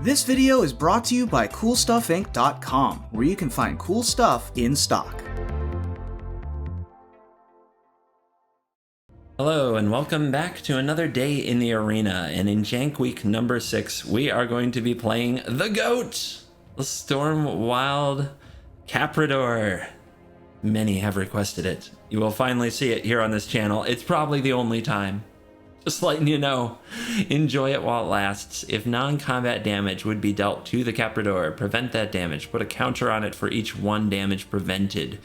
This video is brought to you by CoolStuffInc.com, where you can find cool stuff in stock. Hello and welcome back to another day in the arena, and in Jank week number 6 we are going to be playing the GOAT, the Stormwild Capridor. Many have requested it. You will finally see it here on this channel. It's probably the only time. Just letting you know. Enjoy it while it lasts. If non-combat damage would be dealt to the Capridor, prevent that damage. Put a counter on it for each 1 damage prevented.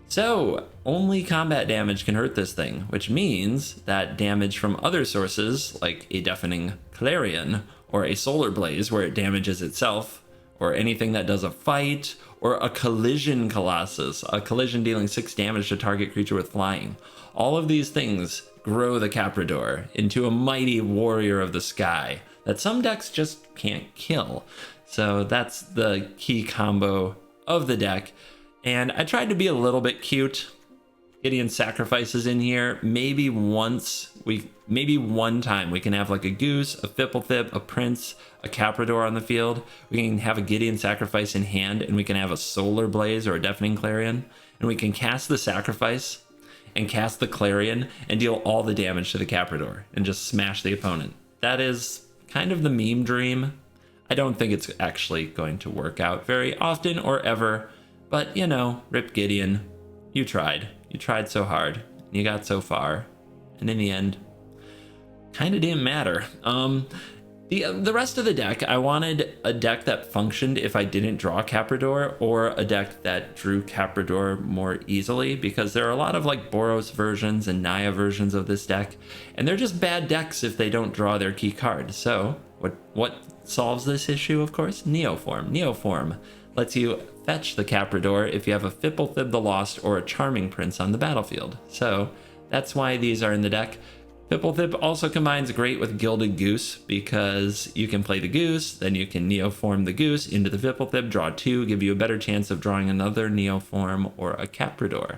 So, only combat damage can hurt this thing, which means that damage from other sources, like a deafening clarion, or a solar blaze where it damages itself, or anything that does a fight, or a collision colossus, a collision dealing 6 damage to target creature with flying. All of these things grow the Capridor into a mighty warrior of the sky that some decks just can't kill. So that's the key combo of the deck. And I tried to be a little bit cute. Getting sacrifices in here. Maybe one time we can have like a Goose, a Fipplethip, a Prince, a Capridor on the field. We can have a Gideon sacrifice in hand, and we can have a Solar Blaze or a Deafening Clarion. And we can cast the sacrifice and cast the Clarion and deal all the damage to the Capridor and just smash the opponent. That is kind of the meme dream. I don't think it's actually going to work out very often or ever. But, you know, Rip Gideon, you tried. You tried so hard. You got so far. And in the end, kind of didn't matter. The rest of the deck, I wanted a deck that functioned if I didn't draw Capridor, or a deck that drew Capridor more easily, because there are a lot of like Boros versions and Naya versions of this deck, and they're just bad decks if they don't draw their key card. So, what solves this issue, of course? Neoform. Neoform lets you fetch the Capridor if you have a Fipplethip the Lost or a Charming Prince on the battlefield. So that's why these are in the deck. Fipplethip also combines great with Gilded Goose, because you can play the Goose, then you can Neoform the Goose into the Fipplethip, draw 2, give you a better chance of drawing another Neoform or a Capridor.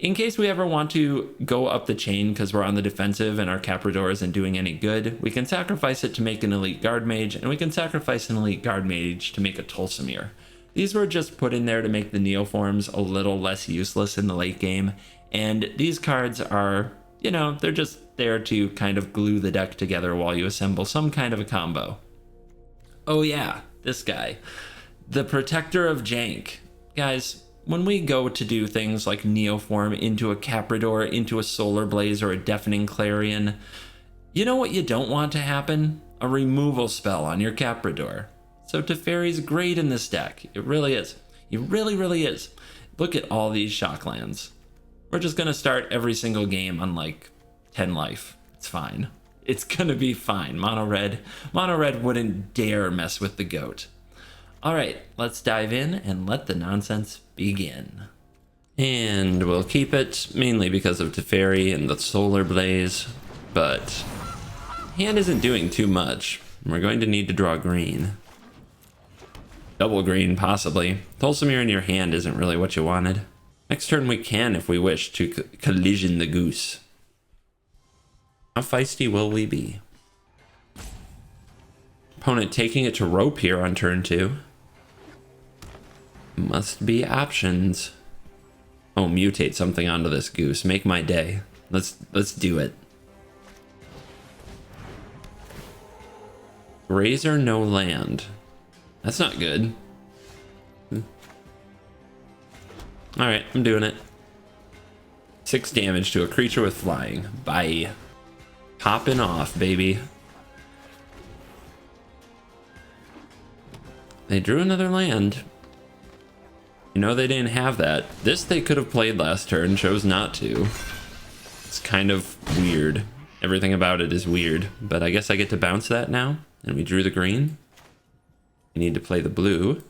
In case we ever want to go up the chain because we're on the defensive and our Capridor isn't doing any good, we can sacrifice it to make an Elite Guard Mage, and we can sacrifice an Elite Guard Mage to make a Tulsimir. These were just put in there to make the Neoforms a little less useless in the late game, and these cards are, you know, they're just there to kind of glue the deck together while you assemble some kind of a combo. Oh yeah, this guy. The Protector of Jank. Guys, when we go to do things like Neoform into a Capridor, into a Solar Blaze, or a Deafening Clarion, you know what you don't want to happen? A removal spell on your Capridor. So Teferi's great in this deck. It really is. It really, really is. Look at all these Shocklands. We're just going to start every single game on like 10 life. It's fine. It's going to be fine. Mono red wouldn't dare mess with the GOAT. All right, let's dive in and let the nonsense begin. And we'll keep it mainly because of Teferi and the Solar Blaze, but hand isn't doing too much. We're going to need to draw green. Double green, possibly. Tulsimir in your hand isn't really what you wanted. Next turn we can, if we wish, to collision the Goose. How feisty will we be? Opponent taking it to rope here on turn 2. Must be options. Oh, mutate something onto this Goose. Make my day. Let's do it. Razor no land. That's not good. Alright, I'm doing it. 6 damage to a creature with flying. Bye. Popping off, baby. They drew another land. You know they didn't have that. This they could have played last turn, chose not to. It's kind of weird. Everything about it is weird. But I guess I get to bounce that now. And we drew the green. We need to play the blue.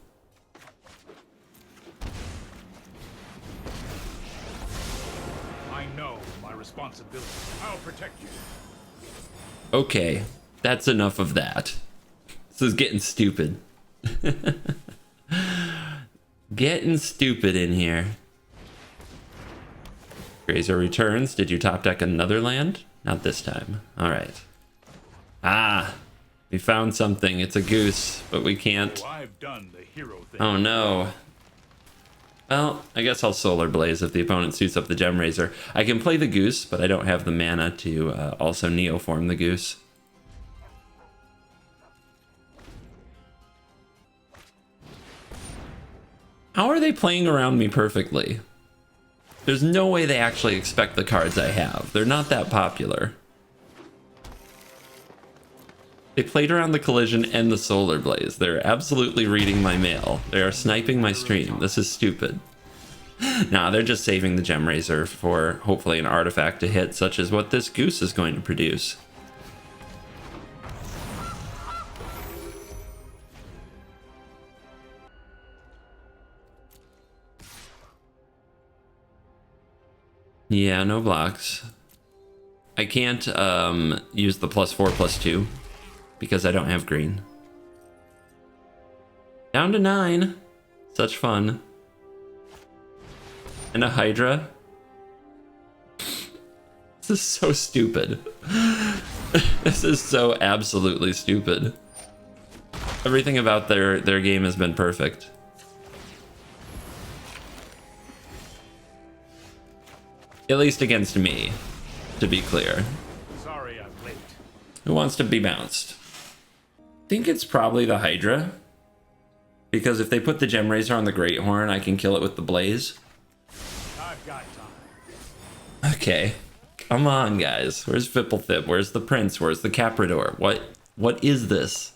I know my responsibility. I'll protect you. Okay, that's enough of that. This is getting stupid. Getting stupid in here. Grazer returns. Did you top deck another land? Not this time. All right. Ah, We found something. It's a goose, but we can't. Oh, I've done the hero thing. Oh no. Well, I guess I'll Solar Blaze if the opponent suits up the Gem Razor. I can play the goose, but I don't have the mana to also Neoform the goose. How are they playing around me perfectly? There's no way they actually expect the cards I have. They're not that popular. They played around the Collision and the Solar Blaze. They're absolutely reading my mail. They are sniping my stream. This is stupid. Nah, they're just saving the Gem Razor for hopefully an artifact to hit, such as what this goose is going to produce. Yeah, no blocks. I can't use the +4/+2 because I don't have green. Down to 9. Such fun. And a Hydra. This is so stupid. This is so absolutely stupid. Everything about their game has been perfect. At least against me, to be clear. Sorry I'm late. Who wants to be bounced? I think it's probably the Hydra. Because if they put the Gem Razor on the Great Horn, I can kill it with the Blaze. I've got time. Okay. Come on, guys. Where's Fipplethip? Where's the Prince? Where's the Capridor? What is this?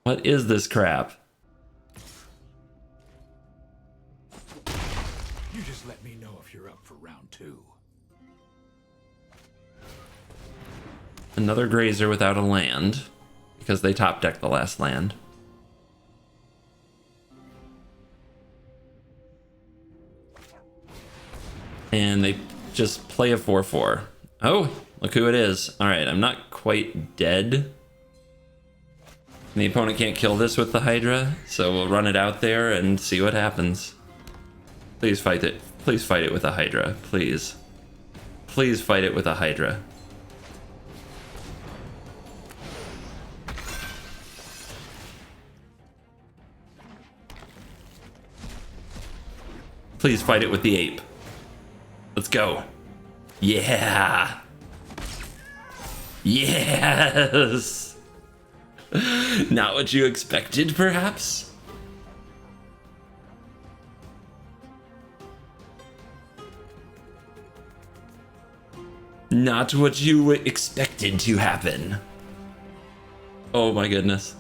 What is this crap? You just let me know if you're up for round 2. Another Grazer without a land. Because they top decked the last land. And they just play a 4/4. Oh, look who it is. Alright, I'm not quite dead. And the opponent can't kill this with the Hydra, so we'll run it out there and see what happens. Please fight it. Please fight it with a Hydra. Please. Please fight it with a Hydra. Please fight it with the ape. Let's go. Yeah. Yes. Not what you expected, perhaps? Not what you expected to happen. Oh my goodness.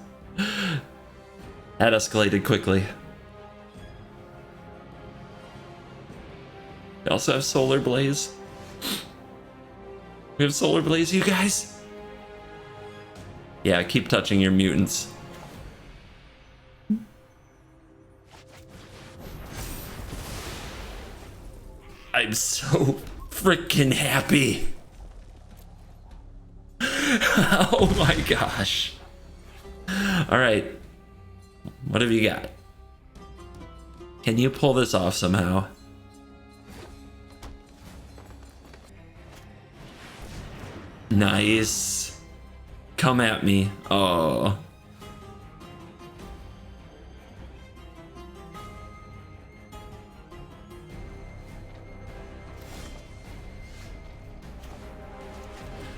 That escalated quickly. We also have Solar Blaze. We have Solar Blaze, you guys. Yeah, keep touching your mutants. I'm so freaking happy. Oh my gosh. All right. What have you got? Can you pull this off somehow? Nice. Come at me. Oh.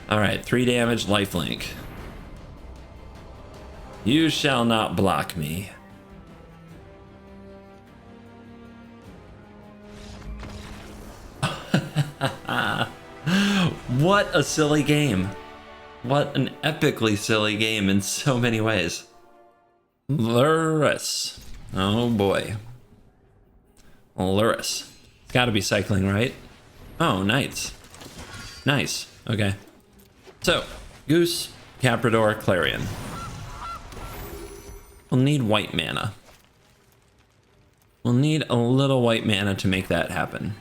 Alright, 3 damage, lifelink. You shall not block me. What a silly game. What an epically silly game in so many ways. Lurrus. Oh boy. Lurrus. It's gotta be cycling, right? Oh, Knights. Nice. Okay. So, Goose, Capridor, Clarion. We'll need white mana. We'll need a little white mana to make that happen.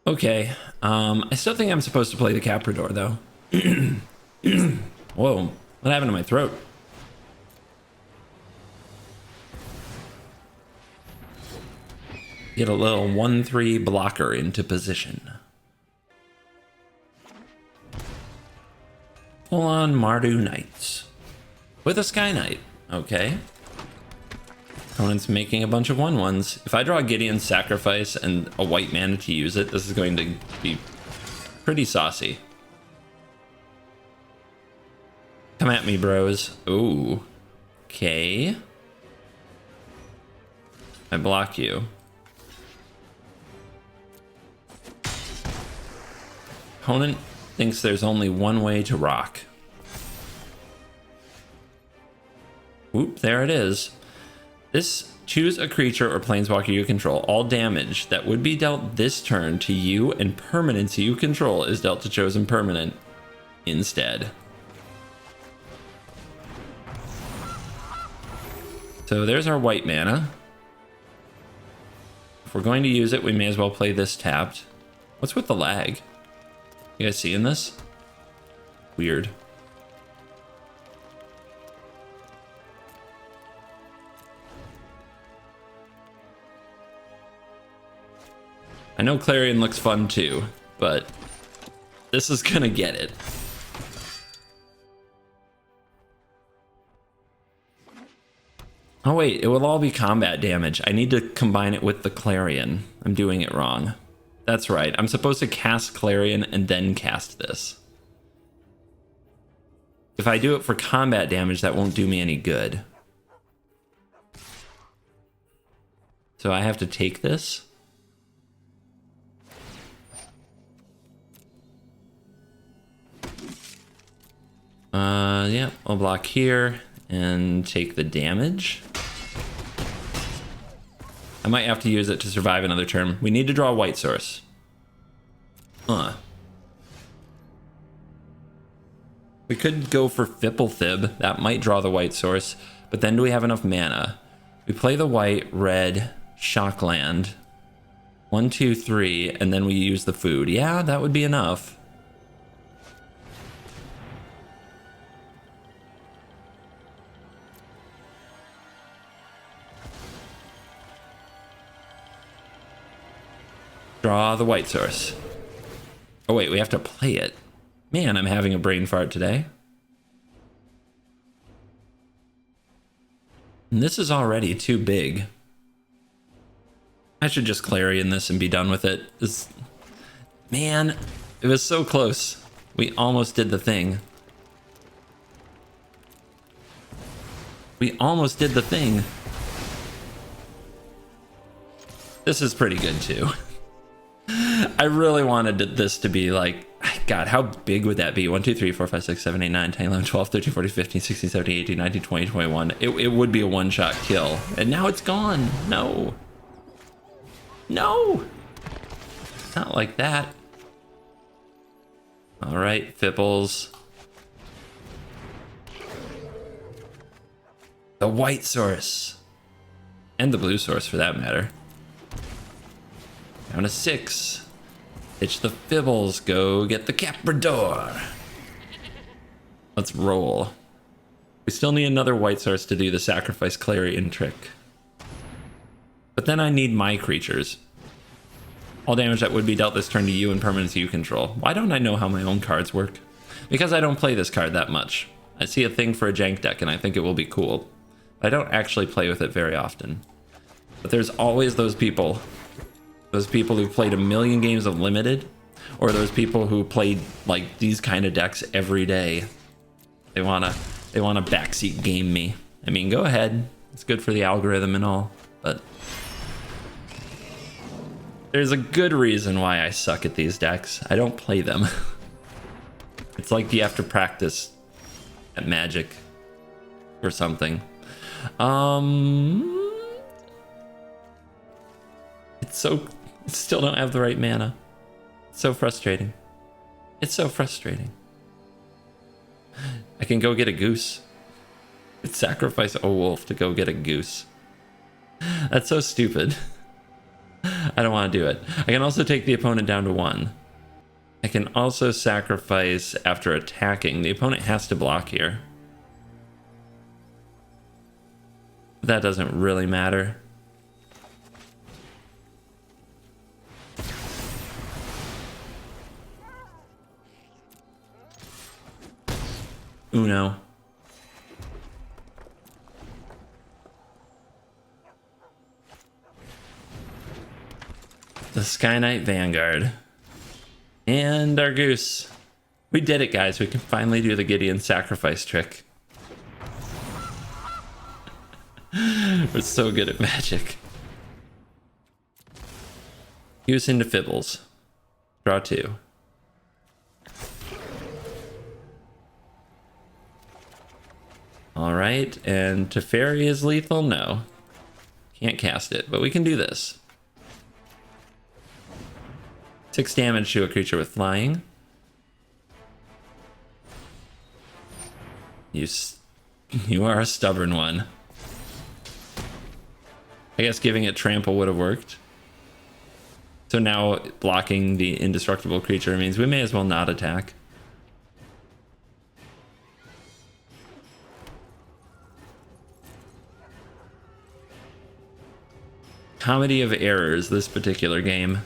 Okay, I still think I'm supposed to play the Capridor, though. Whoa, what happened to my throat? Get a little 1/3 blocker into position. Full on Mardu Knights. With a Sky Knight. Okay. Opponent's making a bunch of 1/1s. If I draw Gideon's Sacrifice and a white mana to use it, this is going to be pretty saucy. Come at me, bros. Ooh. Okay. I block you. Opponent thinks there's only one way to rock. Whoop, there it is. This, choose a creature or planeswalker you control. All damage that would be dealt this turn to you and permanents you control is dealt to chosen permanent instead. So there's our white mana. If we're going to use it, we may as well play this tapped. What's with the lag? You guys seeing this? Weird. I know Clarion looks fun too, but this is gonna get it. Oh wait, it will all be combat damage. I need to combine it with the Clarion. I'm doing it wrong. That's right, I'm supposed to cast Clarion and then cast this. If I do it for combat damage, that won't do me any good. So I have to take this. Yeah, I'll block here and take the damage. I might have to use it to survive another turn. We need to draw a white source. We could go for Fipplethib. That might draw the white source. But then do we have enough mana? We play the white, red, Shockland. 1, 2, 3, and then we use the food. Yeah, that would be enough. Draw the white source. Oh wait, we have to play it. Man, I'm having a brain fart today. And this is already too big. I should just Clarion this and be done with it. Man, it was so close. We almost did the thing. We almost did the thing. This is pretty good too. I really wanted this to be like, God, how big would that be? 1, 2, 3, 4, 5, 6, 7, 8, 9, 10, 11, 12, 13, 14, 15, 16, 17, 18, 19, 20, 21. It would be a one-shot kill. And now it's gone. No. No. Not like that. All right, Fipples. The white source. And the blue source for that matter. Down to 6. Pitch the Fibbles. Go get the Capridor. Let's roll. We still need another white source to do the Sacrifice Clarion trick. But then I need my creatures. All damage that would be dealt this turn to you and permanents you control. Why don't I know how my own cards work? Because I don't play this card that much. I see a thing for a jank deck and I think it will be cool. I don't actually play with it very often. But there's always those people. Those people who played a million games of Limited, or those people who played like these kind of decks every day. They wanna backseat game me. I mean, go ahead. It's good for the algorithm and all, but there's a good reason why I suck at these decks. I don't play them. It's like you have to practice at Magic or something. I still don't have the right mana. It's so frustrating. It's so frustrating. I can go get a goose. It's sacrifice a wolf to go get a goose. That's so stupid. I don't want to do it. I can also take the opponent down to 1. I can also sacrifice after attacking. The opponent has to block here. That doesn't really matter. Uno. The Sky Knight Vanguard. And our goose. We did it, guys. We can finally do the Gideon sacrifice trick. We're so good at magic. Goose into Fibbles. Draw 2. Alright, and Teferi is lethal? No. Can't cast it, but we can do this. 6 damage to a creature with flying. You are a stubborn one. I guess giving it trample would have worked. So now blocking the indestructible creature means we may as well not attack. Comedy of errors, this particular game.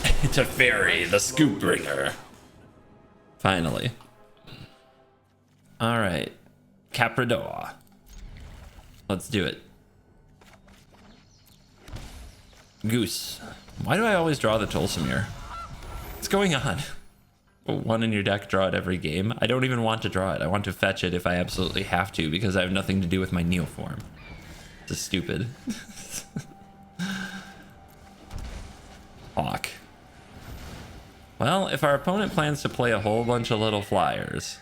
Teferi, the scoop bringer. Finally. Alright. Capridor. Let's do it. Goose. Why do I always draw the Tolsimir? What's going on? One in your deck, draw it every game. I don't even want to draw it. I want to fetch it if I absolutely have to because I have nothing to do with my Neoform. This is stupid. Hawk. Well, if our opponent plans to play a whole bunch of little flyers,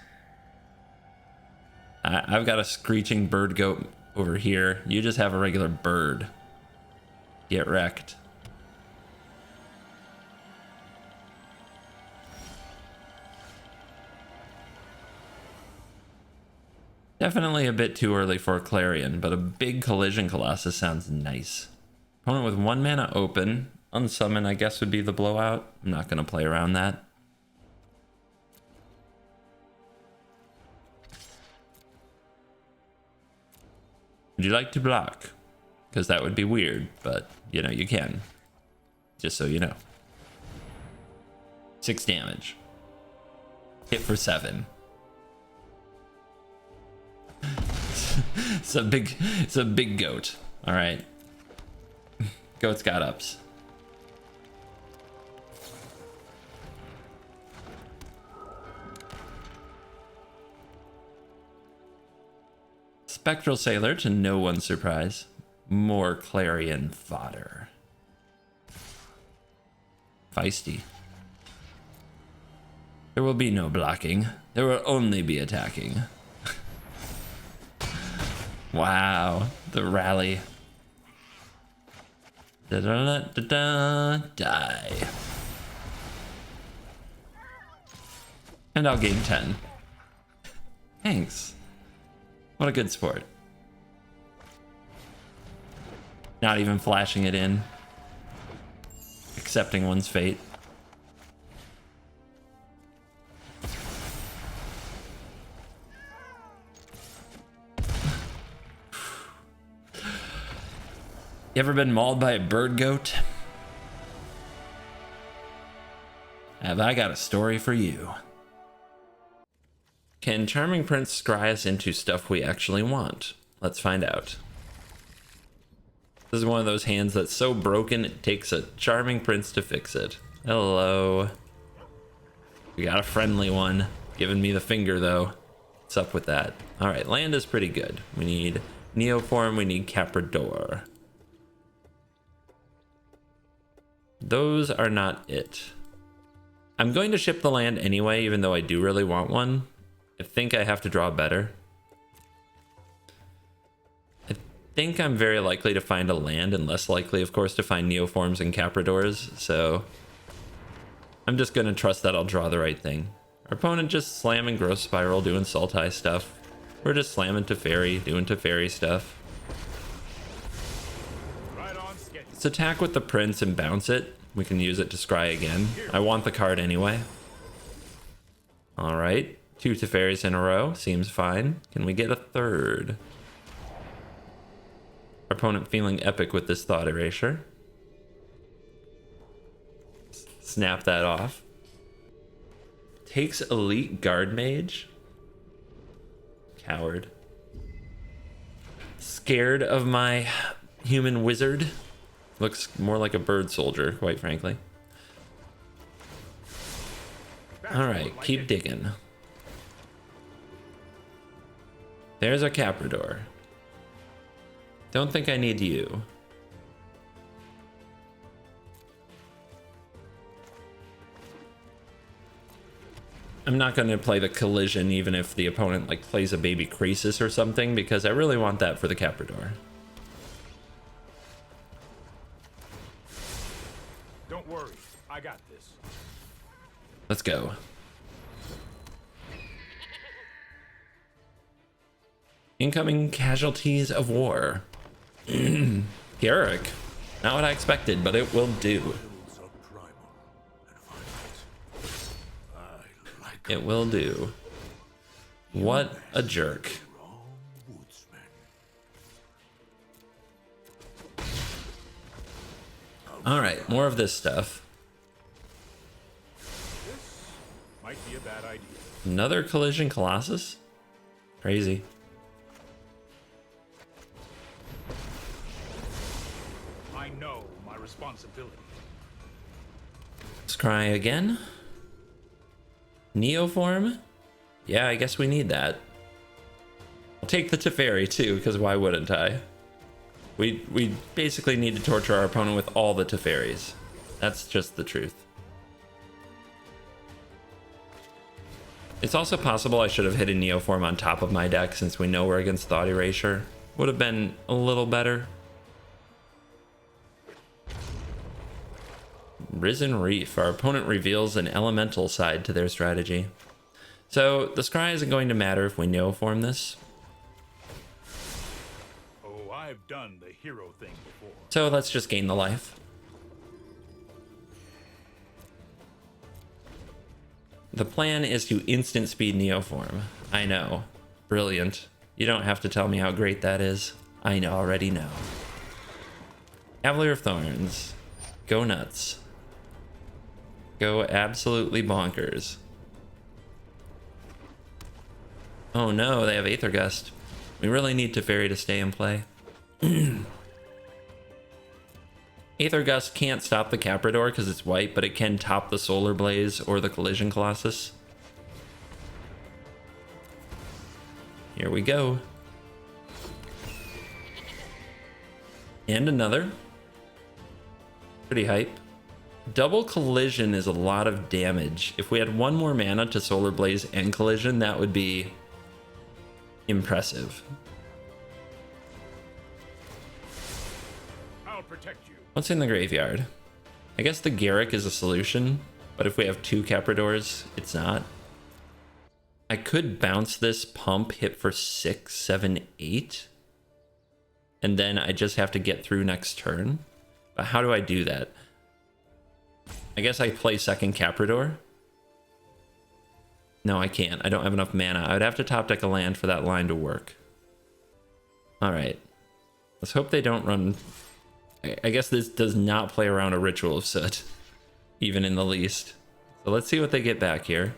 I've got a screeching bird goat over here. You just have a regular bird. Get wrecked. Definitely a bit too early for a Clarion, but a big Collision Colossus sounds nice. Opponent with 1 mana open. Unsummon, I guess, would be the blowout. I'm not going to play around that. Would you like to block? Because that would be weird, but, you know, you can. Just so you know. 6 damage. Hit for 7. It's a big goat. All right. Goat's got ups. Spectral Sailor, to no one's surprise. More Clarion fodder. Feisty. There will be no blocking. There will only be attacking. Wow, the rally. Die. And I'll gain 10. Thanks. What a good sport. Not even flashing it in. Accepting one's fate. You ever been mauled by a bird goat? Have I got a story for you? Can Charming Prince scry us into stuff we actually want? Let's find out. This is one of those hands that's so broken it takes a Charming Prince to fix it. Hello. We got a friendly one. Giving me the finger though. What's up with that? Alright, land is pretty good. We need Neoform, we need Capridor. Those are not it. I'm going to ship the land anyway, even though I do really want one. I think I have to draw better. I think I'm very likely to find a land and less likely, of course, to find Neoforms and Capridors. So I'm just going to trust that I'll draw the right thing. Our opponent just slamming Growth Spiral, doing Sultai stuff. We're just slamming Teferi, doing Teferi stuff. Let's attack with the Prince and bounce it. We can use it to scry again. I want the card anyway. Alright. 2 Teferis in a row. Seems fine. Can we get a third? Our opponent feeling epic with this Thought Erasure. Snap that off. Takes elite guard mage. Coward. Scared of my human wizard. Looks more like a bird soldier, quite frankly. Alright, keep digging. There's our Capridor. Don't think I need you. I'm not going to play the collision even if the opponent like plays a baby Crisis or something, because I really want that for the Capridor. Don't worry, I got this. Let's go. Incoming casualties of war. Garrick. Not what I expected, but it will do. It will do. What a jerk. Alright, more of this stuff. This might be a bad idea. Another collision Colossus? Crazy. I know my responsibility. Scry again. Neoform? Yeah, I guess we need that. I'll take the Teferi too, because why wouldn't I? We basically need to torture our opponent with all the Teferis. That's just the truth. It's also possible I should have hit a Neoform on top of my deck, since we know we're against Thought Erasure. Would have been a little better. Risen Reef. Our opponent reveals an elemental side to their strategy. So the scry isn't going to matter if we Neoform this. Oh, I've done the hero thing before. So let's just gain the life. The plan is to instant speed Neoform. I know. Brilliant. You don't have to tell me how great that is. I already know. Cavalier of Thorns. Go nuts. Go absolutely bonkers. Oh no, they have Aether Gust. We really need Teferi to stay in play. Aether Gust can't stop the Capridor because it's white, but it can top the Solar Blaze or the Collision Colossus. Here we go. And another. Pretty hype. Double Collision is a lot of damage. If we had one more mana to Solar Blaze and Collision, that would be impressive. I'll protect you. What's in the graveyard? I guess the Garrick is a solution, but if we have two Capridors, it's not. I could bounce this, pump, hit for 6, 7, 8, and then I just have to get through next turn. But how do I do that? I guess I play second Capridor. No, I can't. I don't have enough mana. I would have to top deck a land for that line to work. Alright. Let's hope they don't run... I guess this does not play around a Ritual of Soot, even in the least. So let's see what they get back here.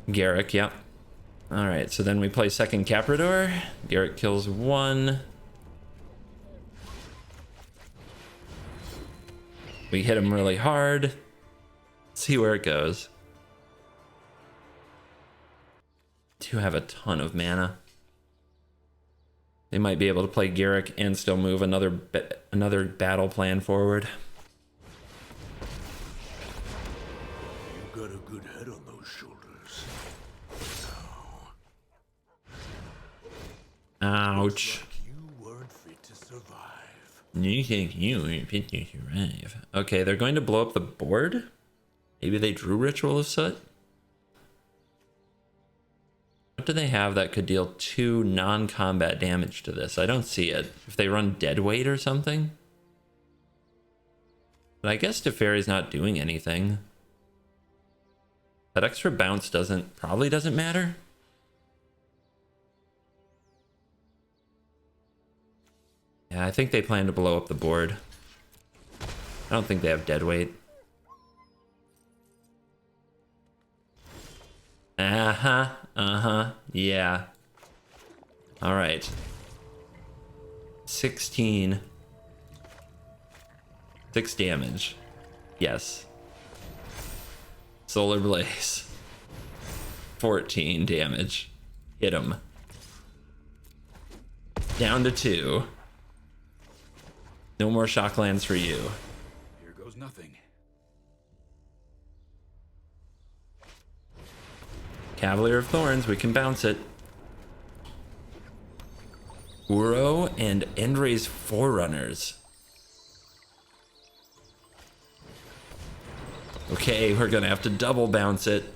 Garrick, yep. Alright, so then we play second Capridor. Garrick kills 1. We hit him really hard. See where it goes. Do have a ton of mana. They might be able to play Garrick and still move another battle plan forward. You got a good head on those shoulders. Ouch. Like you weren't fit to survive. You think you weren't fit to survive. Okay, they're going to blow up the board? Maybe they drew Ritual of Soot? What do they have that could deal 2 non-combat damage to this? I don't see it. If they run Deadweight or something? But I guess Teferi's not doing anything. That extra bounce probably doesn't matter. Yeah, I think they plan to blow up the board. I don't think they have dead weight. Yeah. All right. 16. 6 damage. Yes. Solar Blaze. 14 damage. Hit him. Down to 2. No more Shocklands for you. Here goes nothing. Cavalier of Thorns, we can bounce it. Uro and Endray's Forerunners. Okay, we're gonna have to double bounce it.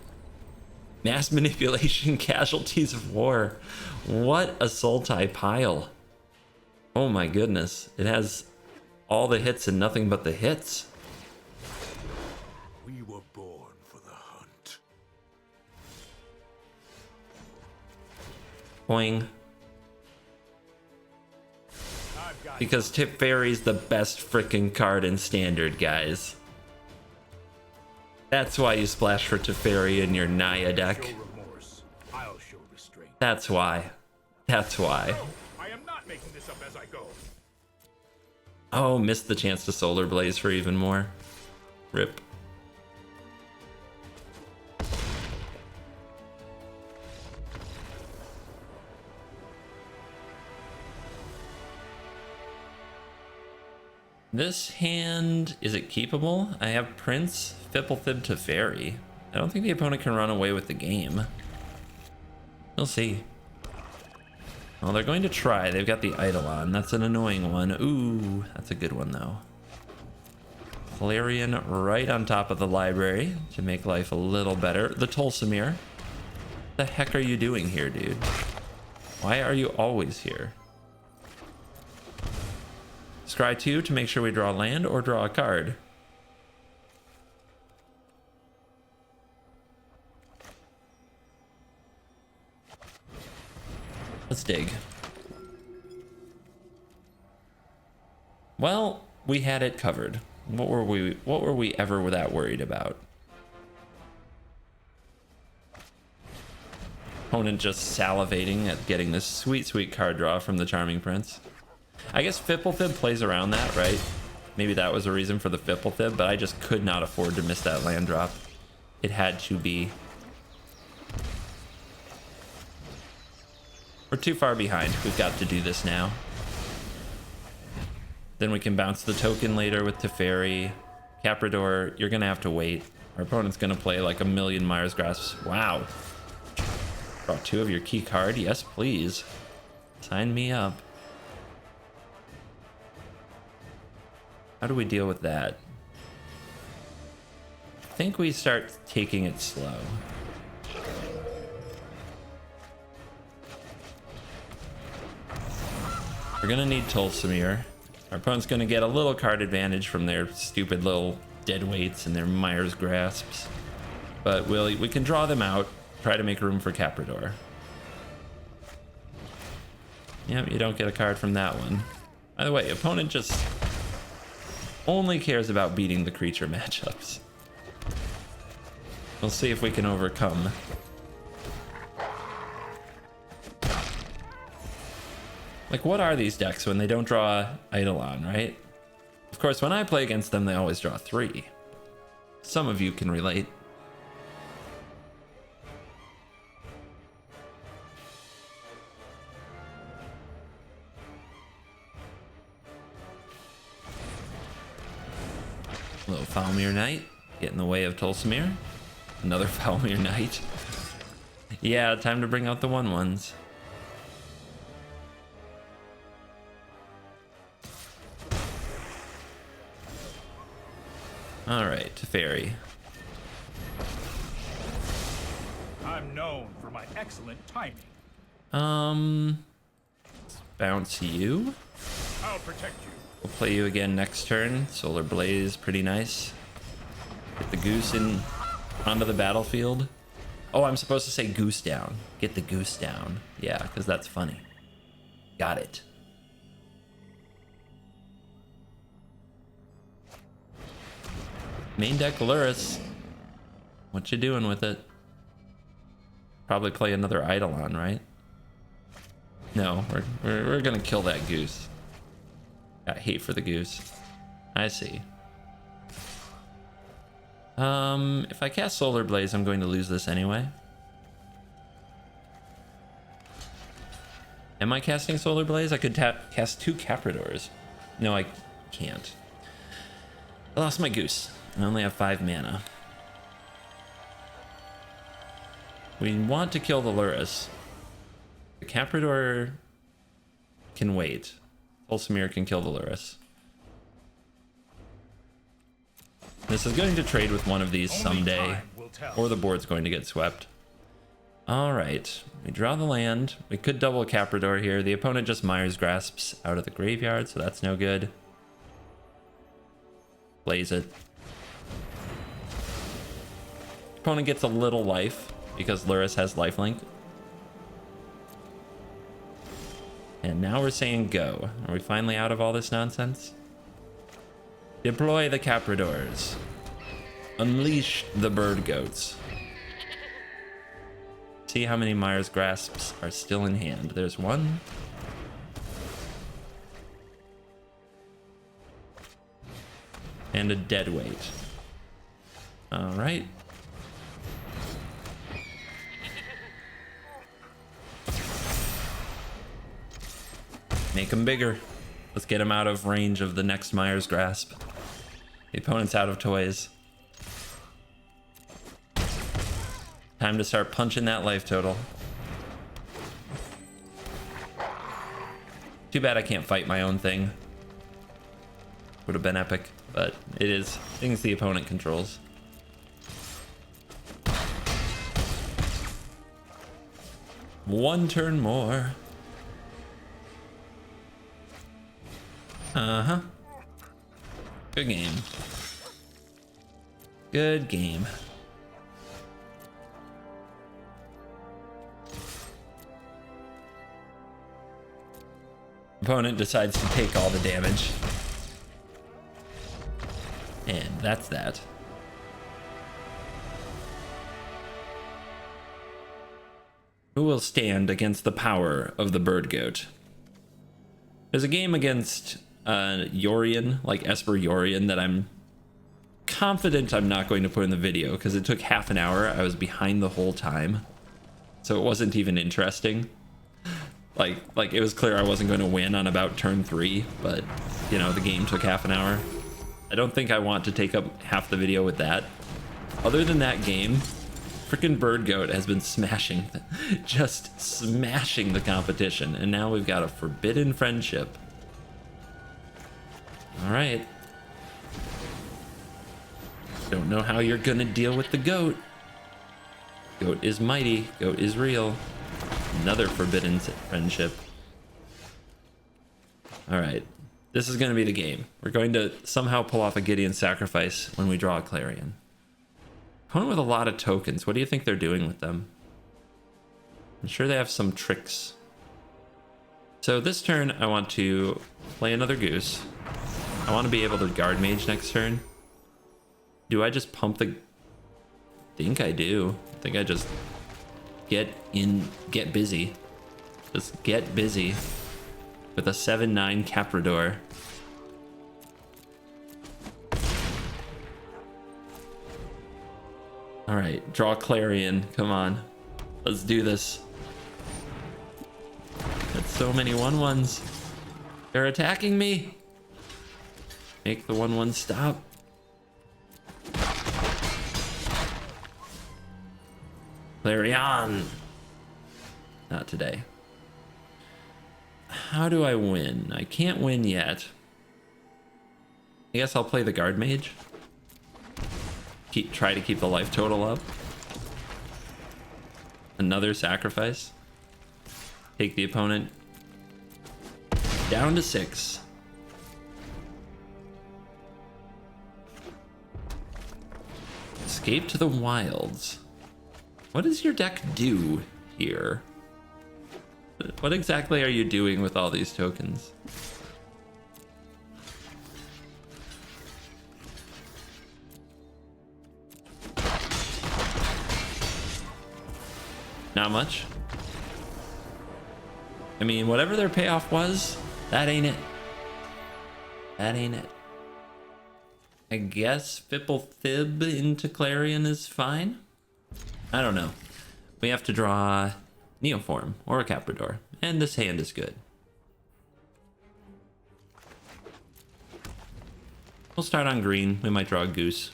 Mass Manipulation, Casualties of War. What a Sultai pile. Oh my goodness. It has all the hits and nothing but the hits. We were born for the hunt. Boing. Because Teferi's the best freaking card in Standard, guys. That's why you splash for Teferi in your Naya deck. Show remorse. I'll show restraint. That's why. That's why. No, I am not making this up as I go. Oh, missed the chance to Solar Blaze for even more. Rip. This hand, is it keepable? I have Prince, Fipplethib, Teferi. I don't think the opponent can run away with the game. We'll see. Well, they're going to try. They've got the Eidolon. That's an annoying one. Ooh, that's a good one, though. Clarion right on top of the library to make life a little better. The Tolsimir. What the heck are you doing here, dude? Why are you always here? Scry 2 to make sure we draw land or draw a card. Let's dig. Well, we had it covered. What were we ever that worried about? Opponent just salivating at getting this sweet, sweet card draw from the Charming Prince. I guess Fipplethib plays around that, right? Maybe that was a reason for the Fipplethib, but I just could not afford to miss that land drop. It had to be. We're too far behind. We've got to do this now. Then we can bounce the token later with Teferi. Capridor, you're going to have to wait. Our opponent's going to play like a million Myers Grasps. Wow. Draw 2 of your key card. Yes, please. Sign me up. How do we deal with that? I think we start taking it slow. We're gonna need Tolsimir. Our opponent's gonna get a little card advantage from their stupid little dead weights and their Myers Grasps. But we can draw them out, try to make room for Capridor. Yep, you don't get a card from that one. By the way, opponent just only cares about beating the creature matchups. We'll see if we can overcome. Like, what are these decks when they don't draw Eidolon, right? Of course, when I play against them, they always draw 3. Some of you can relate. A little Falmir Knight, get in the way of Tolsimir. Another Falmir Knight. Yeah, time to bring out the 1/1s. All right, Teferi. I'm known for my excellent timing. Let's bounce you. I'll protect you. We'll play you again next turn. Solar Blaze, pretty nice. Get the goose in onto the battlefield. Oh, I'm supposed to say goose down. Get the goose down. Yeah, because that's funny. Got it. Main deck Lurrus. What you doing with it? Probably play another Eidolon, right? No, we're gonna kill that goose. Got hate for the goose. I see. If I cast Solar Blaze, I'm going to lose this anyway. Am I casting Solar Blaze? I could cast 2 Capridors. No, I can't. I lost my goose. I only have 5 mana. We want to kill the Lurrus. The Capridor can wait. Ulsimir can kill the Lurrus. This is going to trade with one of these someday, or the board's going to get swept. Alright, we draw the land. We could double Capridor here. The opponent just Mire's Grasps out of the graveyard, so that's no good. Blaze it. Opponent gets a little life because Lurrus has lifelink. And now we're saying go. Are we finally out of all this nonsense? Deploy the Capridors. Unleash the bird goats. See how many Mire's Grasps are still in hand. There's one. And a dead weight. All right. Make him bigger. Let's get him out of range of the next Mire's Grasp. The opponent's out of toys. Time to start punching that life total. Too bad I can't fight my own thing. Would have been epic, but it is things the opponent controls. One turn more. Uh-huh. Good game. Good game. Opponent decides to take all the damage. And that's that. Who will stand against the power of the bird goat? There's a game against Yorion, like Esper Yorion, that I'm confident I'm not going to put in the video because it took half an hour. I was behind the whole time, so it wasn't even interesting. Like it was clear I wasn't going to win on about turn 3, but you know, the game took half an hour. I don't think I want to take up half the video with that. Other than that game, freaking Bird Goat has been smashing, just smashing the competition, and now we've got a forbidden friendship. All right. Don't know how you're gonna deal with the goat. Goat is mighty. Goat is real. Another forbidden friendship. All right. This is gonna be the game. We're going to somehow pull off a Gideon sacrifice when we draw a Clarion. Opponent with a lot of tokens. What do you think they're doing with them? I'm sure they have some tricks. So this turn, I want to play another Goose. I want to be able to guard mage next turn. Do I just pump the... I think I do. I think I just get busy. Just get busy with a 7/9 Capridor. All right, draw Clarion. Come on, let's do this. That's so many 1/1s. They're attacking me. Make the 1/1 stop. Clarion. Not today. How do I win? I can't win yet. I guess I'll play the guard mage. Try to keep the life total up. Another sacrifice. Take the opponent down to 6. Escape to the wilds. What does your deck do here? What exactly are you doing with all these tokens? Not much. I mean, whatever their payoff was, that ain't it. That ain't it. I guess Fipplethib into Clarion is fine. I don't know. We have to draw Neoform or a Capridor, and this hand is good. We'll start on green. We might draw a Goose.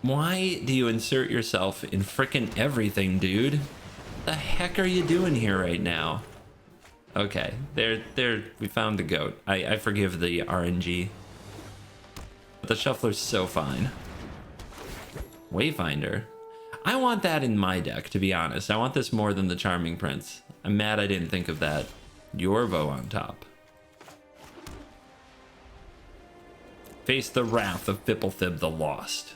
Why do you insert yourself in frickin' everything, dude? The heck are you doing here right now? Okay, there, we found the goat. I forgive the RNG. But the Shuffler's so fine. Wayfinder. I want that in my deck, to be honest. I want this more than the Charming Prince. I'm mad I didn't think of that. Yorvo on top. Face the wrath of Fipplethib the Lost.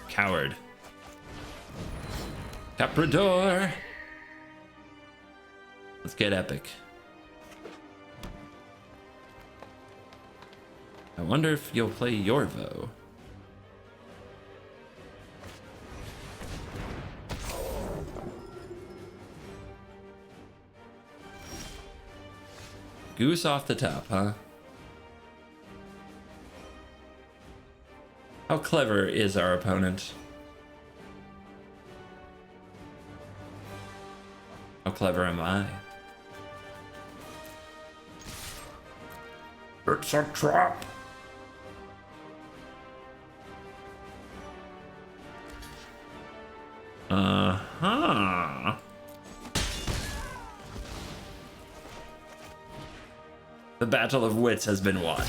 Coward. Capridor. Let's get epic. I wonder if you'll play Yorvo. Goose off the top, huh? How clever is our opponent? How clever am I? It's a trap! Uh-huh. The battle of wits has been won.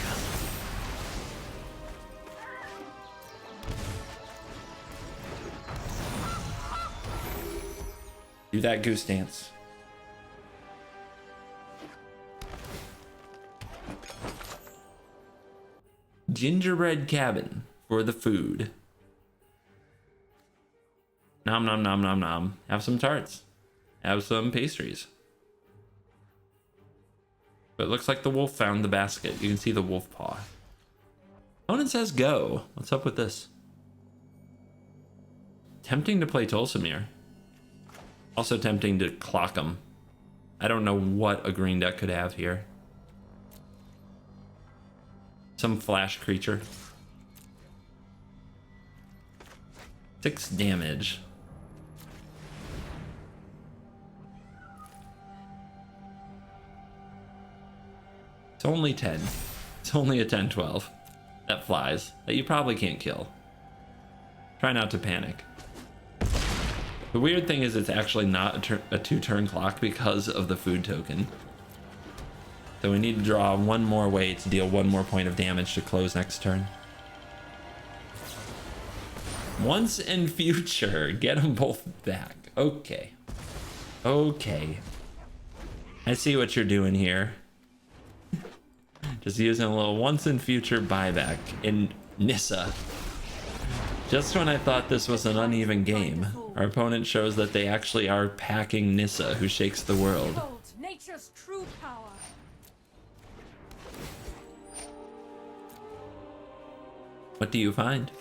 Do that goose dance. Gingerbread cabin for the food. Nom nom nom nom nom. Have some tarts. Have some pastries. But it looks like the wolf found the basket. You can see the wolf paw. Opponent says go. What's up with this? Tempting to play Tolsimir. Also tempting to clock him. I don't know what a green deck could have here. Some flash creature. 6 damage. It's only 10. It's only a 10-12. That flies. That you probably can't kill. Try not to panic. The weird thing is it's actually not a 2-turn clock because of the food token. So we need to draw one more way to deal 1 more point of damage to close next turn. Once in future, get them both back. Okay. Okay. I see what you're doing here. Just using a little once in future buyback in Nissa. Just when I thought this was an uneven game, our opponent shows that they actually are packing Nissa, who shakes the world. Nature's true power. What do you find?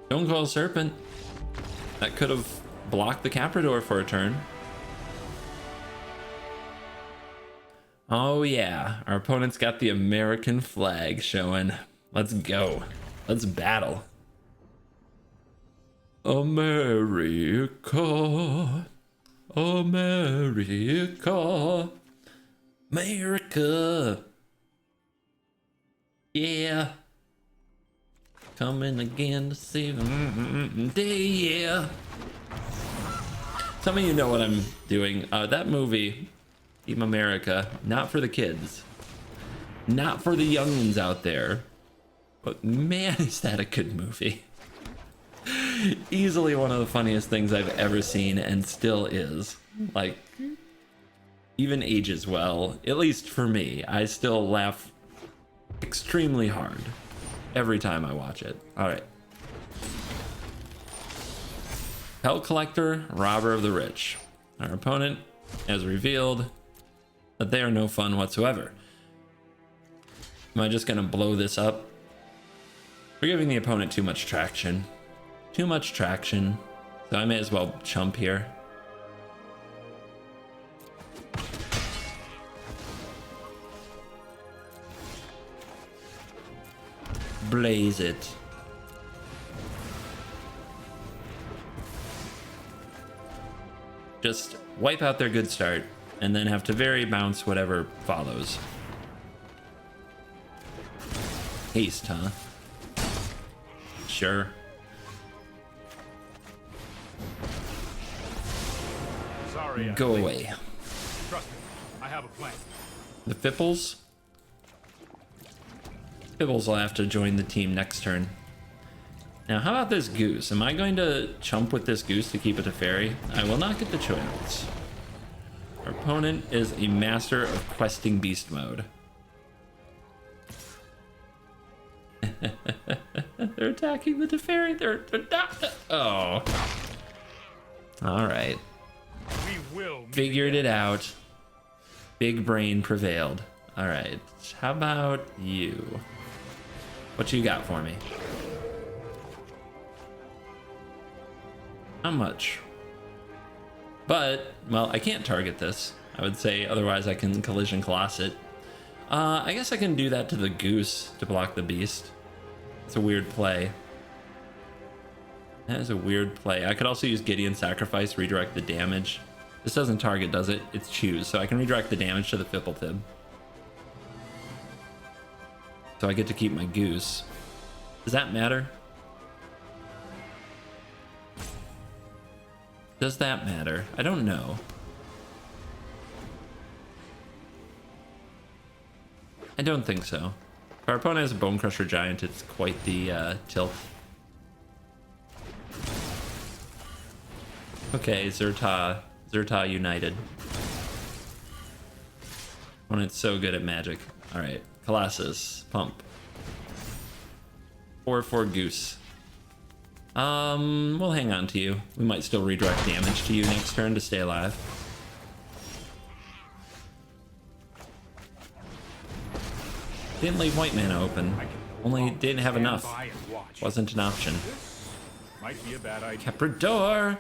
Stonecoil Serpent. That could have blocked the Capridor for a turn. Oh yeah, our opponent's got the American flag showing. Let's go. Let's battle. America, America, America. Yeah. Coming again to save day, yeah. Some of you know what I'm doing. That movie, Team America, not for the kids. Not for the youngins out there. But man, is that a good movie. Easily one of the funniest things I've ever seen, and still is. Like, even ages well, at least for me. I still laugh extremely hard every time I watch it. All right. Hell Collector, Robber of the Rich. Our opponent has revealed that they are no fun whatsoever. Am I just gonna blow this up? We're giving the opponent too much traction. Too much traction. So I may as well chump here. Blaze it. Just wipe out their good start and then have Teferi bounce whatever follows. Haste, huh? Sure. Sorry. Go away. Trust me, I have a plan. The Fipples? Fipples will have to join the team next turn. Now, how about this goose? Am I going to chump with this goose to keep it a Teferi? I will not get the choice. Our opponent is a master of questing beast mode. They're attacking the Teferi. They're not. Oh. All right. We will Figured it out. Big brain prevailed. All right. How about you? What you got for me? Not much. But, well, I can't target this. I would say otherwise I can collision coloss it. I guess I can do that to the goose to block the beast. It's a weird play. That is a weird play. I could also use Gideon Sacrifice, redirect the damage. This doesn't target, does it? It's choose, so I can redirect the damage to the Fipplethib. So I get to keep my goose. Does that matter? Does that matter? I don't know. I don't think so. If our opponent has a Bone Crusher Giant, it's quite the tilt. Okay, Zerta United. Opponent's so good at magic. Alright, Colossus, pump. 4/4 Goose. We'll hang on to you. We might still redirect damage to you next turn to stay alive. Didn't leave white mana open. Only didn't have enough. Wasn't an option. Might be a bad idea. Capridor!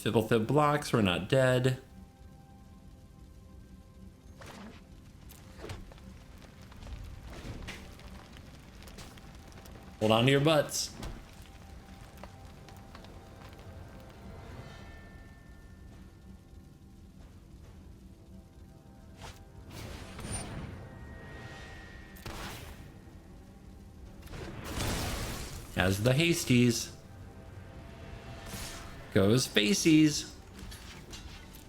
Fibblethib blocks, we're not dead. Hold on to your butts. As the hasties. Goes facies.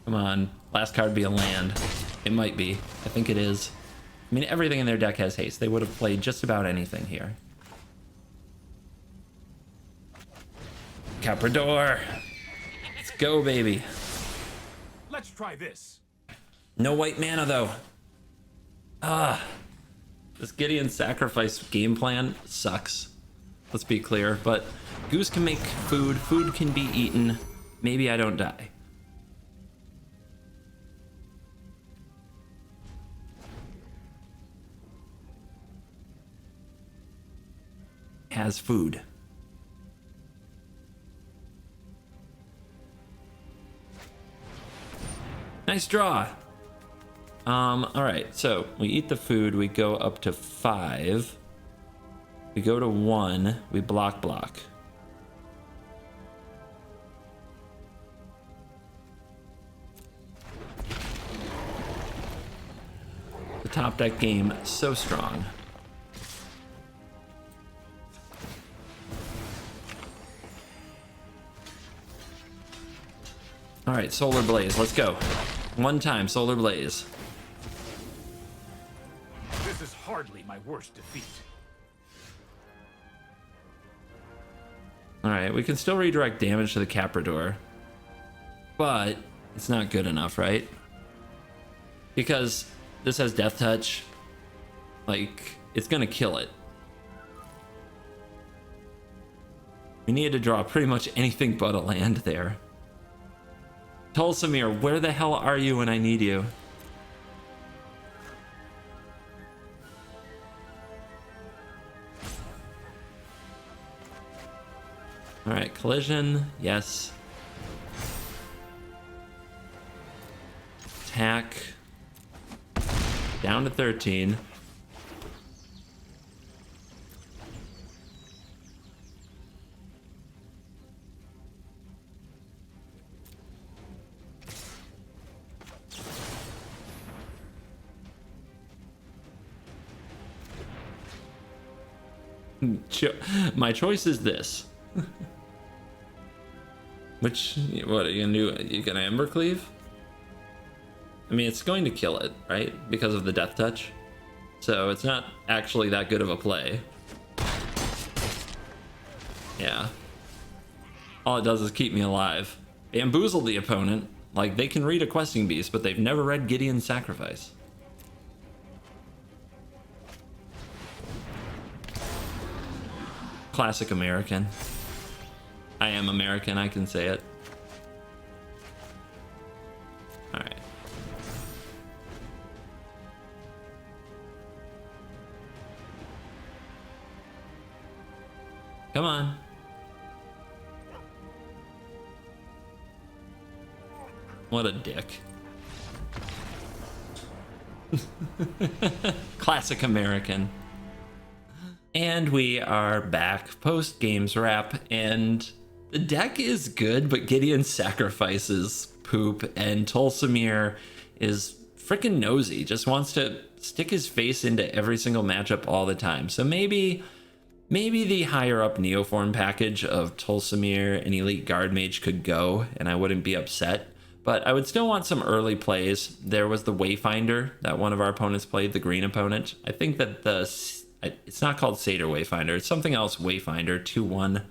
Come on. Last card be a land. It might be. I think it is. I mean, everything in their deck has haste. They would have played just about anything here. Capridor. Let's go, baby. Let's try this. No white mana, though. This Gideon Sacrifice game plan sucks. Let's be clear, but Goose can make food. Food can be eaten. Maybe I don't die. Has food. Nice draw. All right, so we eat the food, we go up to 5. We go to 1, we block. The top deck game, so strong. All right, Solar Blaze, let's go. One time, Solar Blaze. This is hardly my worst defeat. All right, we can still redirect damage to the Capridor, but it's not good enough, right? Because this has Death Touch. Like, it's gonna kill it. We needed to draw pretty much anything but a land there. Tulsamir, where the hell are you when I need you? All right, collision, yes. Attack, down to 13. My choice is this. Which, what are you gonna do? You gonna Ember Cleave? I mean, it's going to kill it, right? Because of the Death Touch. So it's not actually that good of a play. Yeah. All it does is keep me alive. Bamboozle the opponent. Like, they can read a Questing Beast, but they've never read Gideon's Sacrifice. Classic American. I am American, I can say it. Alright. Come on. What a dick. Classic American. And we are back post games wrap, and the deck is good, but Gideon's Sacrifices poop, and Tulsamir is freaking nosy, just wants to stick his face into every single matchup all the time. So maybe the higher up Neoform package of Tulsamir and Elite Guard Mage could go, and I wouldn't be upset. But I would still want some early plays. There was the Wayfinder that one of our opponents played, the green opponent. I think that it's not called Satyr Wayfinder, it's something else Wayfinder, 2/1.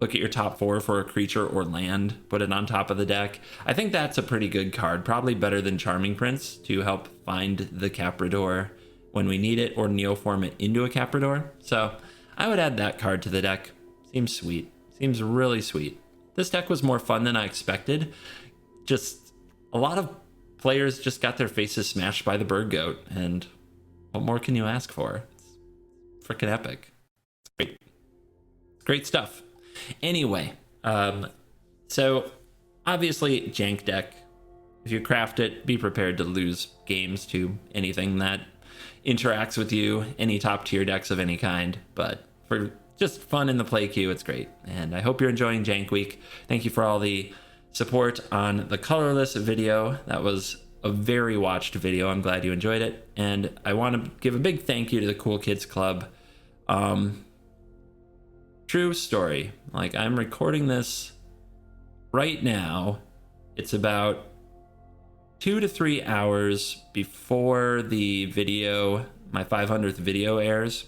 Look at your top 4 for a creature or land, put it on top of the deck. I think that's a pretty good card, probably better than Charming Prince to help find the Capridor when we need it, or Neoform it into a Capridor. So I would add that card to the deck. Seems sweet. Seems really sweet. This deck was more fun than I expected. Just a lot of players just got their faces smashed by the Bird Goat, and what more can you ask for? It's freaking epic. It's great. It's great stuff. Anyway, so obviously Jank deck. If you craft it, be prepared to lose games to anything that interacts with you, any top tier decks of any kind. But for just fun in the play queue, it's great. And I hope you're enjoying Jank Week. Thank you for all the support on the colorless video. That was a very watched video. I'm glad you enjoyed it. And I want to give a big thank you to the Cool Kids Club. True story. Like, I'm recording this right now. It's about 2 to 3 hours before the video, my 500th video airs.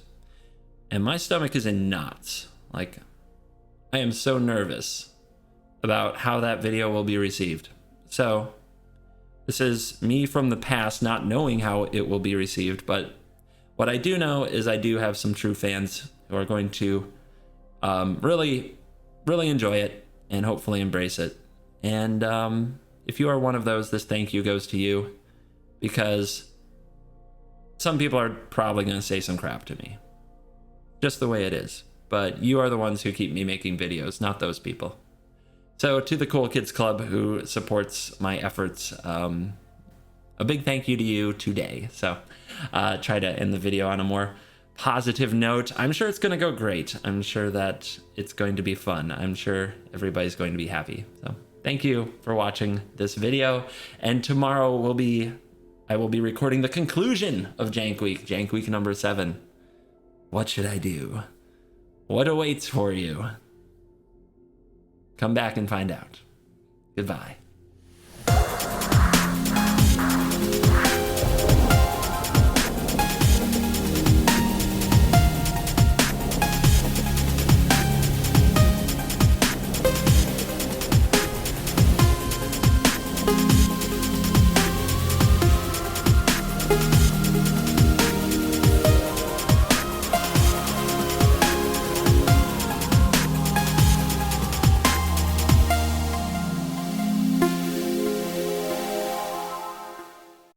And my stomach is in knots. Like, I am so nervous about how that video will be received. So this is me from the past not knowing how it will be received, but what I do know is I do have some true fans who are going to really enjoy it and hopefully embrace it. And if you are one of those, this thank you goes to you, because some people are probably going to say some crap to me. Just the way it is. But you are the ones who keep me making videos, not those people. So to the Cool Kids Club who supports my efforts, a big thank you to you today. So try to end the video on a more positive note. I'm sure it's going to go great. I'm sure that it's going to be fun. I'm sure everybody's going to be happy. So thank you for watching this video. And tomorrow I will be recording the conclusion of Jank Week number 7. What should I do? What awaits for you? Come back and find out. Goodbye.